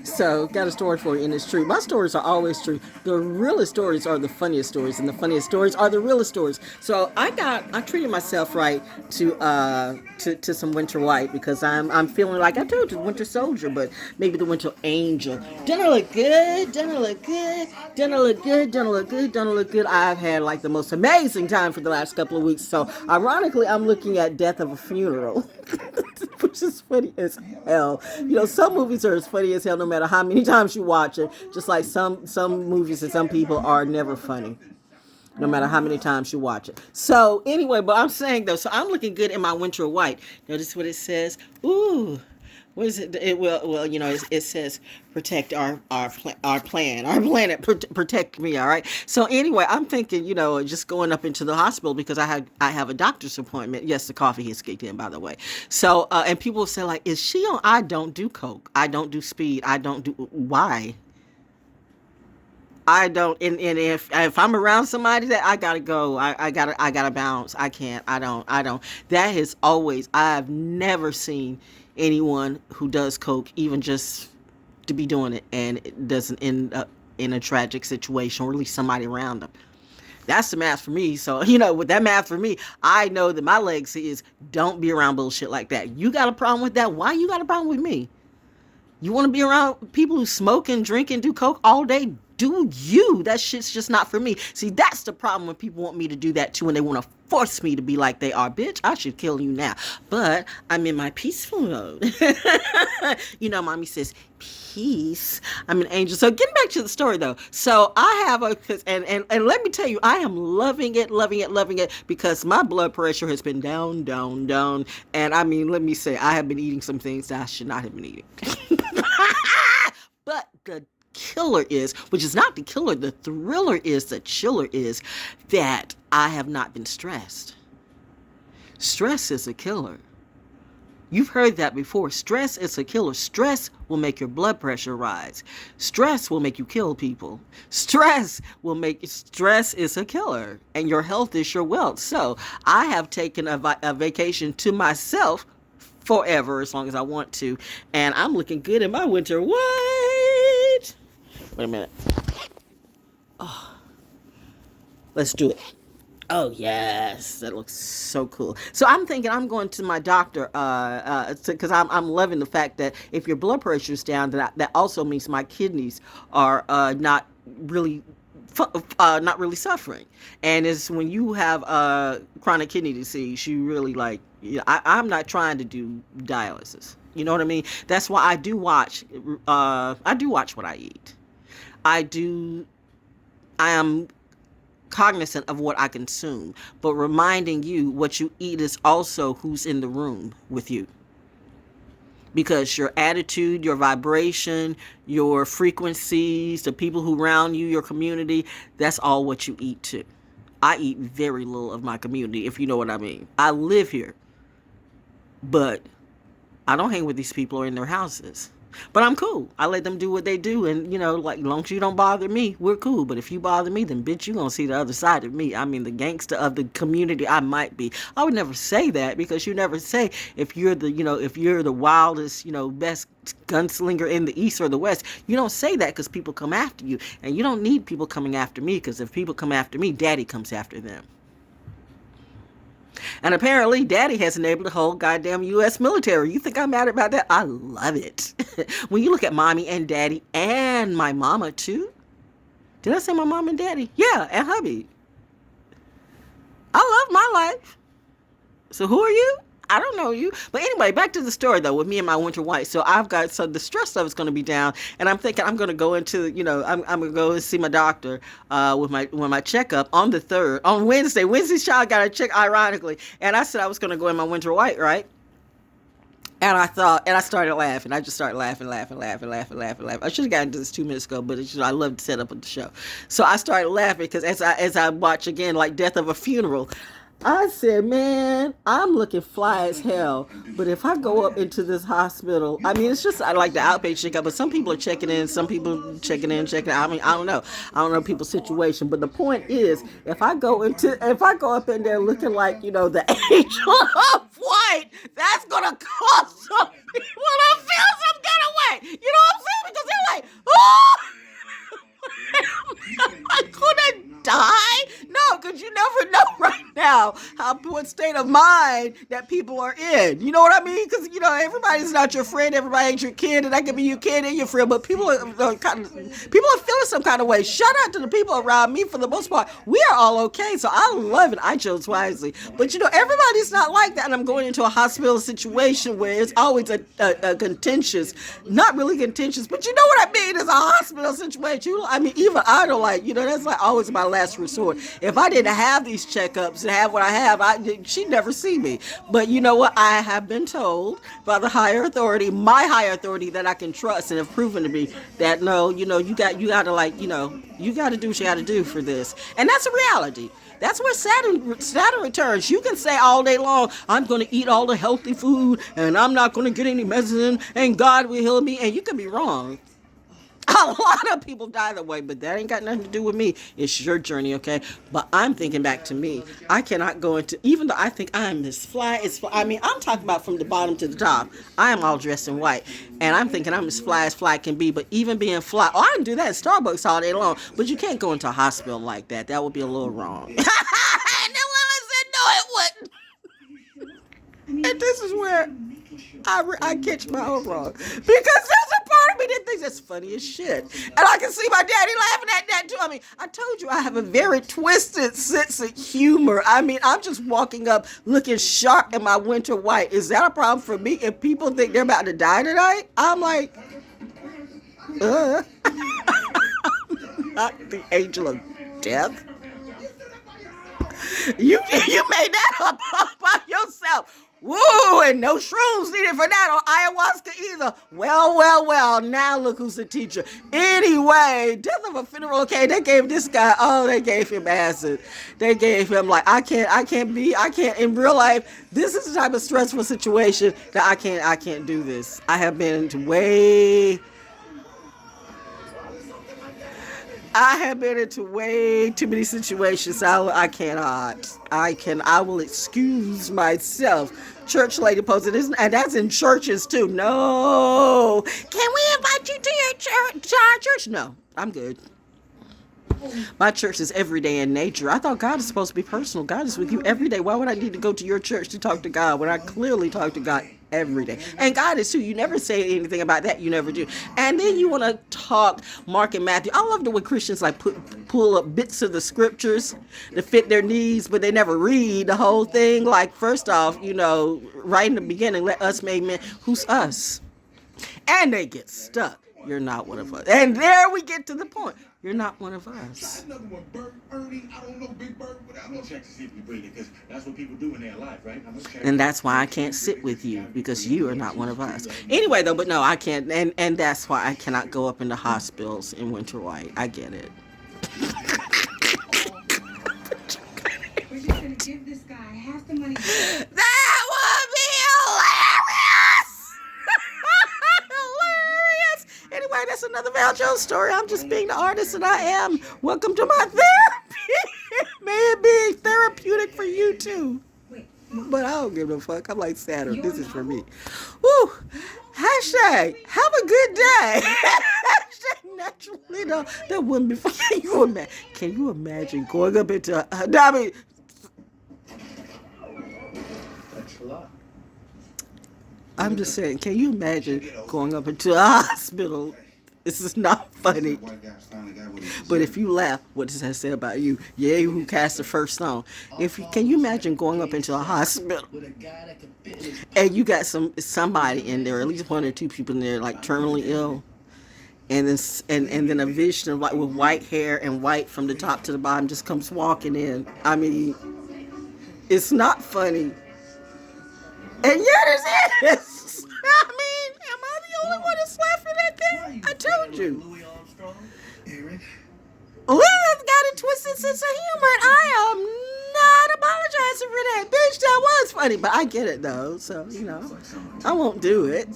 So, got a story for you, and it's true. My stories are always true. The realest stories are the funniest stories, and the funniest stories are the realest stories. So, I treated myself right to some winter white because I'm feeling like I told you, winter soldier, but maybe the winter angel. Don't I look good? Don't I look good? Don't I look good? Don't I look good? Don't I look good? I've had like the most amazing time for the last couple of weeks. So, ironically, I'm looking at Death of a Funeral. Which is funny as hell. Some movies are as funny as hell no matter how many times you watch it. Just like some movies and some people are never funny, no matter how many times you watch it. So anyway, but I'm saying though, so I'm looking good in my winter white. Notice what it says. Ooh. What is it? It says protect our planet, protect me. All right. So anyway, I'm thinking, just going up into the hospital because I have a doctor's appointment. Yes, the coffee has kicked in, by the way. So and people say like, is she on? I don't do coke. I don't do speed. I don't do why. I don't, and if I'm around somebody that I gotta go, I gotta bounce. I can't. I don't. That has always. I've never seen anyone who does coke even just to be doing it and it doesn't end up in a tragic situation or at least somebody around them. That's the math for me. So, with that math for me, I know that my legacy is don't be around bullshit like that. You got a problem with that? Why you got a problem with me? You want to be around people who smoke and drink and do coke all day? Do you? That shit's just not for me. See, that's the problem when people want me to do that too and they want to force me to be like they are. Bitch, I should kill you now. But I'm in my peaceful mode. Mommy says, peace. I'm an angel. So getting back to the story though. So I have and let me tell you, I am loving it because my blood pressure has been down. And I mean, let me say, I have been eating some things that I should not have been eating. But the killer is, which is not the killer, the thriller is, the chiller is that I have not been stressed. Stress is a killer. You've heard that before. Stress is a killer. Stress will make your blood pressure rise. Stress will make you kill people. Stress is a killer, and your health is your wealth. So I have taken a vacation to myself forever, as long as I want to, and I'm looking good in my winter white. Wait a minute. Oh, let's do it. Oh yes, that looks so cool. So I'm thinking I'm going to my doctor because I'm loving the fact that if your blood pressure is down, that also means my kidneys are not really suffering. And it's when you have chronic kidney disease, you really I'm not trying to do dialysis. You know what I mean? That's why I do watch. I do watch what I eat. I am cognizant of what I consume, but reminding you what you eat is also who's in the room with you. Because your attitude, your vibration, your frequencies, the people who surround you, your community, that's all what you eat too. I eat very little of my community, if you know what I mean. I live here, but I don't hang with these people or in their houses. But I'm cool. I let them do what they do. And, as long as you don't bother me, we're cool. But if you bother me, then bitch, you going to see the other side of me. I mean, the gangster of the community I might be. I would never say that because you never say if you're the wildest, best gunslinger in the East or the West. You don't say that because people come after you. And you don't need people coming after me because if people come after me, daddy comes after them. And apparently, Daddy has enabled the whole goddamn U.S. military. You think I'm mad about that? I love it. When you look at Mommy and Daddy and my mama, too. Did I say my mom and Daddy? Yeah, and hubby. I love my life. So who are you? I don't know you. But anyway, back to the story, though, with me and my winter white. So the stress level is going to be down. And I'm thinking I'm going to go into, I'm going to go and see my doctor with my checkup on the 3rd. On Wednesday. Wednesday's child got a check, ironically. And I said I was going to go in my winter white, right? And I started laughing. I just started laughing. I should have gotten into this 2 minutes ago, but I love to set up the show. So I started laughing because as I watch again, like Death of a Funeral, I said, man, I'm looking fly as hell. But if I go up into this hospital, I mean, it's just I like the outpatient checkup, but some people are checking in, some people checking out. I mean, I don't know people's situation. But the point is, if I go up in there looking like, the angel of white, that's gonna cause some people to feel some kind of way. You know what I'm saying? Because now what state of mind that people are in. You know what I mean? Because, everybody's not your friend. Everybody ain't your kid. And that can be your kid and your friend. But people are feeling some kind of way. Shout out to the people around me for the most part. We are all okay. So I love it. I chose wisely. But, everybody's not like that. And I'm going into a hospital situation where it's always a contentious, not really contentious, but you know what I mean? It's a hospital situation. Even I don't that's like always my last resort. If I didn't have these checkups and have what I have, she'd never see me. But you know what? I have been told by the higher authority, my higher authority that I can trust and have proven to me that no, you got to you got to do what you got to do for this. And that's a reality. That's where Saturn returns. You can say all day long, I'm going to eat all the healthy food and I'm not going to get any medicine and God will heal me. And you can be wrong. A lot of people die that way, but that ain't got nothing to do with me. It's your journey, okay? But I'm thinking back to me. I cannot go into, even though I think I'm this fly, I'm talking about from the bottom to the top. I am all dressed in white. And I'm thinking I'm as fly can be, but even being fly, I can do that at Starbucks all day long, but you can't go into a hospital like that. That would be a little wrong. And the woman said, no, it wouldn't. And this is where I catch my own wrong. Because there's a part of me that thinks that's funny as shit. And I can see my daddy laughing at that too. I told you I have a very twisted sense of humor. I'm just walking up looking sharp in my winter white. Is that a problem for me? If people think they're about to die tonight, I'm like, I'm not the angel of death. You made that up by yourself. Woo, and no shrooms needed for that, or ayahuasca either. Well, now look who's the teacher. Anyway, death of a funeral, okay, they gave this guy, they gave him acid. They gave him, I can't, in real life, this is the type of stressful situation that I can't do this. I have been into way too many situations. I cannot. I will excuse myself. Church lady posted this, and that's in churches too. No. Can we invite you to our church? No, I'm good. My church is every day in nature. I thought God is supposed to be personal. God is with you every day. Why would I need to go to your church to talk to God when I clearly talk to God every day? And God is too. You never say anything about that. You never do. And then you want to talk Mark and Matthew. I love the way Christians pull up bits of the scriptures to fit their needs, but they never read the whole thing. First off, right in the beginning, let us make men. Who's us? And they get stuck. You're not one of us. And there we get to the point. You're not one of us. Another one, Bert, Ernie, I don't know, Big Bird, but I'm gonna check to see if we breathe it, because that's what people do in their life, right? And that's why I can't sit with you, because you are not one of us. Anyway, though, but no, I can't, and that's why I cannot go up into hospitals in winter white. I get it. We're just gonna give this guy half the money. That would be hilarious! Hilarious! Anyway, that's another ValJones story. I'm just being the artist that I am. Welcome to my therapy. May it be therapeutic for you too. But I don't give no fuck. I'm like Saturn. This is for me. Woo! Hashtag, have a good day. Hashtag, naturally, no, that wouldn't be fun. Can you imagine going up into I'm just saying, can you imagine going up into a hospital? This is not funny. But if you laugh, what does that say about you? Yeah, who cast the first song. Can you imagine going up into a hospital and you got somebody in there, at least one or two people in there, terminally ill, and then a vision of with white hair and white from the top to the bottom just comes walking in. It's not funny. And yet it is. Am I the only one that's laughing at that? I told you. Liz got a twisted sense of humor, and I am not apologizing for that. Bitch, that was funny, but I get it, though. So, I won't do it.